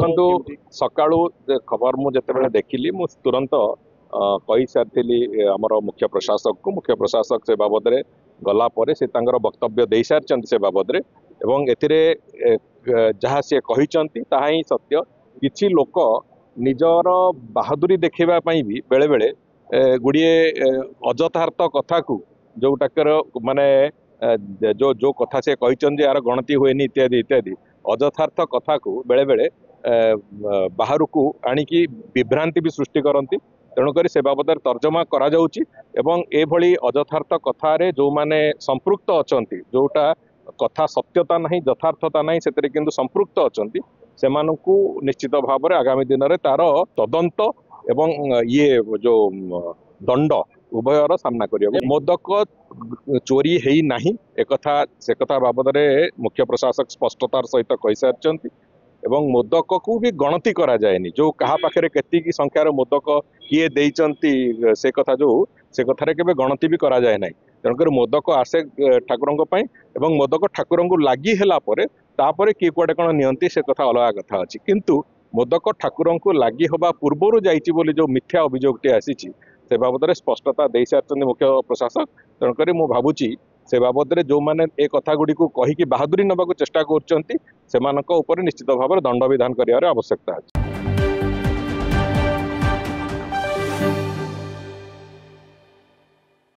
देखु सकाळु खबर मु जिते देखिली मु तुरंत कही सारी आमर मुख्य प्रशासक से बाबद गला से वक्तव्य दे सारी से बाबद जहाँ सी कहते ही सत्य किछि लोक निजर बहादुरी देखापी भी बेले बेले गुड़िए अजथार्थ कथा को जोटाकर माने जो जो कथा से कहते यार गणति हुए इत्यादि इत्यादि अजथार्थ कथा को बेले बेले बाहर को आणिकी विभ्रांति भी सृष्टि करती तेणुक से बाबद तर्जमा करा जाउची एवं एभली अजथार्थ कथार जो माने संपृक्त अछंती जोटा कथा सत्यता नहीं यथार्थता नहीं से किंतु संपृक्त अछंती सेमानकु निश्चित भाव में आगामी दिन में तार तदंत एवं ये जो दंड उभयर सामना करिया मोदक चोरी है नहीं एक से कथा बाबद मुख्य प्रशासक स्पष्टतार सहित कही सारी एवं मोदक को भी गणति करा जाएनी जो कहा पाखे केतिकी संख्यार मोदक किए देइचंती से कथा जो से कथार केबे गणति भी करा जाए नहीं तेणुकर मोदक आसे ठाकुरंक पई एवं मोदक ठाकुरंक लागि हेला परे तापरे किए कुआडे कण नियंती से कथा अलग कथा अछि किंतु मोदक ठाकुरंक लागि होबा पूर्वरु जाइची बोली जो मिथ्या अभियोगटी आसीची से बाबद स्पष्टता दे सारी मुख्य प्रशासक तेणुकर मु भावुची से बाबद जो मैंने ए कथा गुड़ी को कहीकि बहादुरी नबाक चेष्टा कर निश्चित भाव दंड विधान कर आवश्यकता है।